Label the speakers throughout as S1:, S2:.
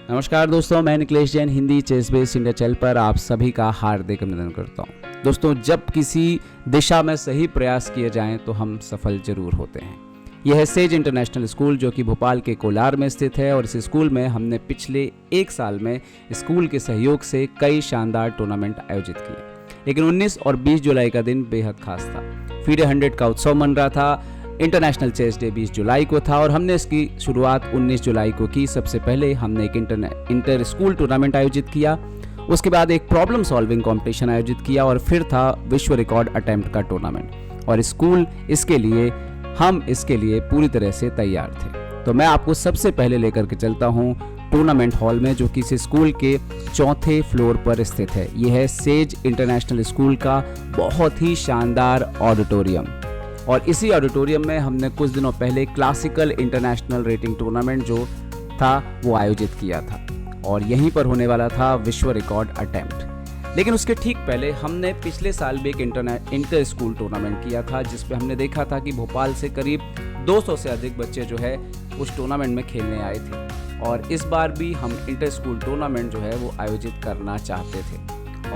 S1: नमस्कार दोस्तों, मैं Nikhilesh Jain Hindi ChessBase India channel पर आप सभी का हार्दिक अभिनंदन करता हूं। दोस्तों, जब किसी दिशा में सही प्रयास किए जाएं तो हम सफल जरूर होते हैं। यह है सेज इंटरनेशनल स्कूल जो कि भोपाल के कोलार में स्थित है और इस स्कूल में हमने पिछले 1 साल में स्कूल के सहयोग से कई शानदार टूर्नामेंट आयोजित किए। लेकिन 19 और 20 जुलाई का दिन बेहद खास था। FIDE 100 का उत्सव मन रहा था। इंटरनेशनल चेस डे 20 जुलाई को था और हमने इसकी शुरुआत 19 जुलाई को की। सबसे पहले हमने एक इंटर स्कूल टूर्नामेंट आयोजित किया, उसके बाद एक प्रॉब्लम सॉल्विंग कंपटीशन आयोजित किया और फिर था विश्व रिकॉर्ड अटेम्प्ट का टूर्नामेंट। और स्कूल हम इसके लिए पूरी तरह से तैयार थे। तो मैं आपको सबसे पहले लेकर के चलता हूँ टूर्नामेंट हॉल में, जो कि इस स्कूल के 4थे फ्लोर पर स्थित है। यह है सेज इंटरनेशनल स्कूल का बहुत ही शानदार ऑडिटोरियम। और इसी ऑडिटोरियम में हमने कुछ दिनों पहले क्लासिकल इंटरनेशनल रेटिंग टूर्नामेंट जो था वो आयोजित किया था और यहीं पर होने वाला था विश्व रिकॉर्ड अटेम्प्ट। लेकिन उसके ठीक पहले हमने पिछले साल भी एक इंटर स्कूल टूर्नामेंट किया था, जिसपे हमने देखा था कि भोपाल से करीब 200 से अधिक बच्चे जो है उस टूर्नामेंट में खेलने आए थे। और इस बार भी हम इंटर स्कूल टूर्नामेंट जो है वो आयोजित करना चाहते थे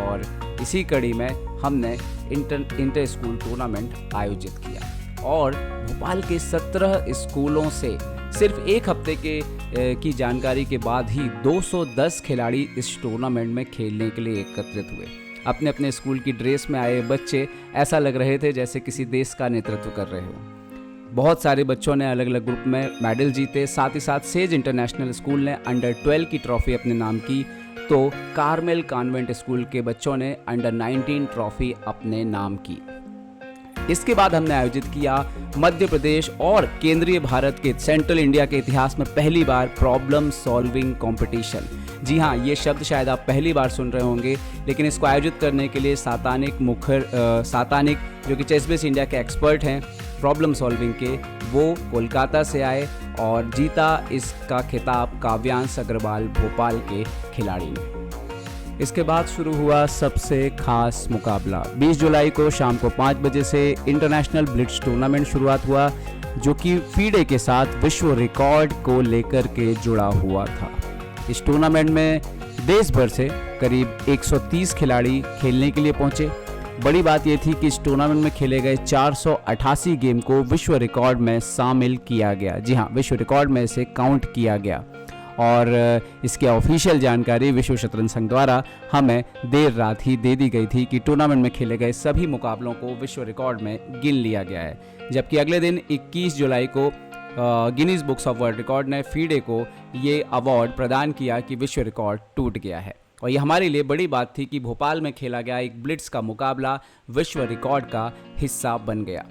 S1: और इसी कड़ी में हमने इंटर स्कूल टूर्नामेंट आयोजित किया। और भोपाल के 17 स्कूलों से सिर्फ एक हफ्ते की जानकारी के बाद ही 210 खिलाड़ी इस टूर्नामेंट में खेलने के लिए एकत्रित हुए। अपने अपने स्कूल की ड्रेस में आए बच्चे ऐसा लग रहे थे जैसे किसी देश का नेतृत्व कर रहे हो। बहुत सारे बच्चों ने अलग अलग ग्रुप में मेडल जीते। साथ ही साथ सेज इंटरनेशनल स्कूल ने अंडर 12 की ट्रॉफी अपने नाम की, तो कार्मेल कॉन्वेंट स्कूल के बच्चों ने अंडर 19 ट्रॉफी अपने नाम की। इसके बाद हमने आयोजित किया मध्य प्रदेश और केंद्रीय भारत के सेंट्रल इंडिया के इतिहास में पहली बार प्रॉब्लम सॉल्विंग कंपटीशन। जी हाँ, ये शब्द शायद आप पहली बार सुन रहे होंगे, लेकिन इसको आयोजित करने के लिए सातानिक जो कि चेस बेस इंडिया के एक्सपर्ट हैं प्रॉब्लम सॉल्विंग के, वो कोलकाता से आए और जीता इसका खिताब काव्यांश अग्रवाल भोपाल के खिलाड़ी ने। इसके बाद शुरू हुआ सबसे खास मुकाबला। 20 जुलाई को शाम को 5 बजे से इंटरनेशनल ब्लिट्ज टूर्नामेंट शुरुआत हुआ, जो कि FIDE के साथ विश्व रिकॉर्ड को लेकर के जुड़ा हुआ था। इस टूर्नामेंट में देश भर से करीब 130 खिलाड़ी खेलने के लिए पहुंचे। बड़ी बात यह थी कि इस टूर्नामेंट में खेले गए 488 गेम को विश्व रिकॉर्ड में शामिल किया गया। जी हाँ, विश्व रिकॉर्ड में इसे काउंट किया गया और इसकी ऑफिशियल जानकारी विश्व शतरंज संघ द्वारा हमें देर रात ही दे दी गई थी कि टूर्नामेंट में खेले गए सभी मुकाबलों को विश्व रिकॉर्ड में गिन लिया गया है। जबकि अगले दिन 21 जुलाई को Guinness books of world record ने FIDE को ये अवार्ड प्रदान किया कि विश्व रिकॉर्ड टूट गया है। और ये हमारे लिए बड़ी बात थी कि भोपाल में खेला गया एक ब्लिट्स का मुकाबला विश्व रिकॉर्ड का हिस्सा बन गया।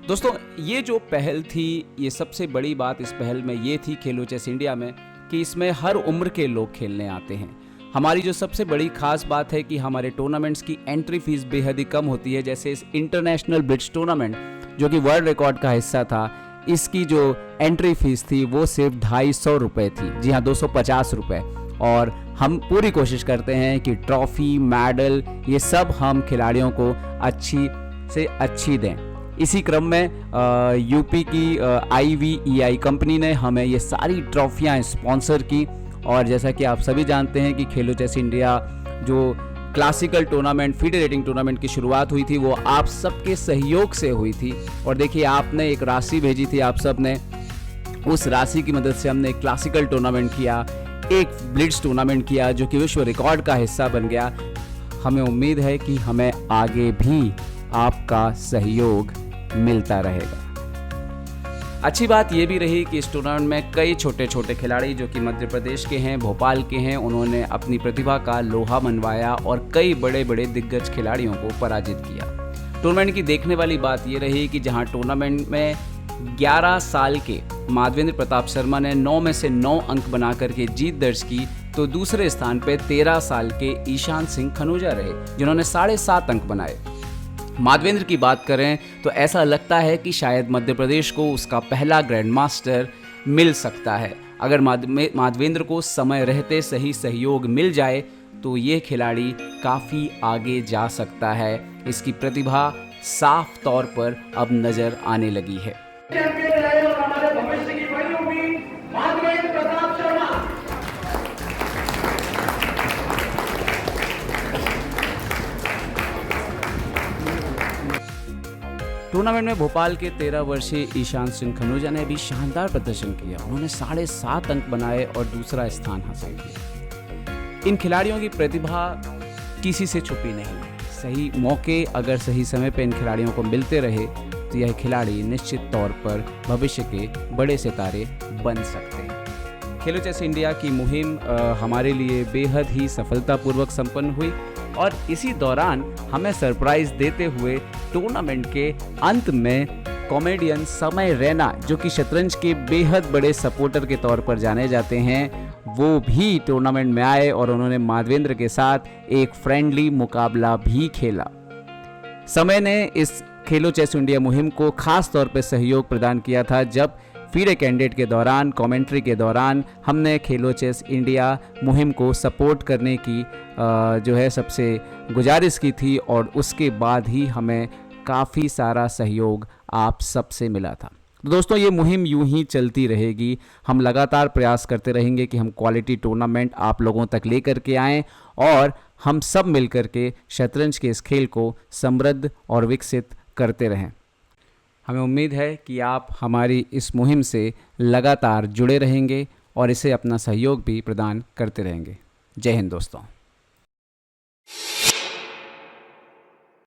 S1: दोस्तों, ये जो पहल थी, ये सबसे बड़ी बात इस पहल में ये थी खेलो चेस इंडिया में कि इसमें हर उम्र के लोग खेलने आते हैं। हमारी जो सबसे बड़ी खास बात है कि हमारे टूर्नामेंट्स की एंट्री फीस बेहद ही कम होती है। जैसे इस इंटरनेशनल ब्लिट्ज टूर्नामेंट जो कि वर्ल्ड रिकॉर्ड का हिस्सा था, इसकी जो एंट्री फीस थी वो सिर्फ 250 रुपये थी। जी हाँ, 250 रुपये। और हम पूरी कोशिश करते हैं कि ट्रॉफी, मेडल, ये सब हम खिलाड़ियों को अच्छी से अच्छी दें। इसी क्रम में यूपी की IVEI कंपनी ने हमें ये सारी ट्रॉफियाँ स्पॉन्सर की। और जैसा कि आप सभी जानते हैं कि खेलो चेस इंडिया जो classical tournament FIDE rating tournament की शुरुआत हुई थी वो आप सबके सहयोग से हुई थी। और देखिए, आपने एक राशि भेजी थी, आप सब ने उस राशि की मदद से हमने एक क्लासिकल टूर्नामेंट किया, एक ब्लिट्ज टूर्नामेंट किया जो कि विश्व रिकॉर्ड का हिस्सा बन गया। हमें उम्मीद है कि हमें आगे भी आपका सहयोग मिलता रहेगा। अच्छी बात यह भी रही कि इस टूर्नामेंट में कई छोटे छोटे खिलाड़ी जो कि मध्य प्रदेश के हैं, भोपाल के हैं, उन्होंने अपनी प्रतिभा का लोहा मनवाया और कई बड़े बड़े दिग्गज खिलाड़ियों को पराजित किया। टूर्नामेंट की देखने वाली बात यह रही कि जहां टूर्नामेंट में 11 साल के माधवेंद्र प्रताप शर्मा ने 9 में से 9 अंक बना करके जीत दर्ज की, तो दूसरे स्थान पे 13 साल के ईशान सिंह खनूजा रहे जिन्होंने 7.5 अंक बनाए। माधवेंद्र की बात करें तो ऐसा लगता है कि शायद मध्य प्रदेश को उसका पहला ग्रैंड मास्टर मिल सकता है। अगर माधवेंद्र को समय रहते सही सहयोग मिल जाए तो ये खिलाड़ी काफ़ी आगे जा सकता है। इसकी प्रतिभा साफ तौर पर अब नज़र आने लगी है। टूर्नामेंट में भोपाल के 13 वर्षीय ईशान सिंह खनूजा ने भी शानदार प्रदर्शन किया। उन्होंने 7.5 अंक बनाए और दूसरा स्थान हासिल किया। इन खिलाड़ियों की प्रतिभा किसी से छुपी नहीं है। सही मौके अगर सही समय पर इन खिलाड़ियों को मिलते रहे तो यह खिलाड़ी निश्चित तौर पर भविष्य के बड़े सितारे बन सकते हैं। खेलो चेस इंडिया की मुहिम हमारे लिए बेहद ही सफलतापूर्वक संपन्न हुई और इसी दौरान हमें सरप्राइज देते हुए टूर्नामेंट के अंत में कॉमेडियन समय रैना, जो कि शतरंज के बेहद बड़े सपोर्टर के तौर पर जाने जाते हैं, वो भी टूर्नामेंट में आए और उन्होंने माधवेंद्र के साथ एक फ्रेंडली मुकाबला भी खेला। समय ने इस खेलो चेस इंडिया मुहिम को खास तौर पर सहयोग प्रदान किया था जब फीडे कैंडिडेट के दौरान, कमेंट्री के दौरान हमने खेलो चेस इंडिया मुहिम को सपोर्ट करने की जो है सबसे गुजारिश की थी और उसके बाद ही हमें काफ़ी सारा सहयोग आप सबसे मिला था। तो दोस्तों, ये मुहिम यूं ही चलती रहेगी। हम लगातार प्रयास करते रहेंगे कि हम क्वालिटी टूर्नामेंट आप लोगों तक लेकर के आएँ और हम सब मिलकर के शतरंज के इस खेल को समृद्ध और विकसित करते रहें। हमें उम्मीद है कि आप हमारी इस मुहिम से लगातार जुड़े रहेंगे और इसे अपना सहयोग भी प्रदान करते रहेंगे। जय हिंद दोस्तों।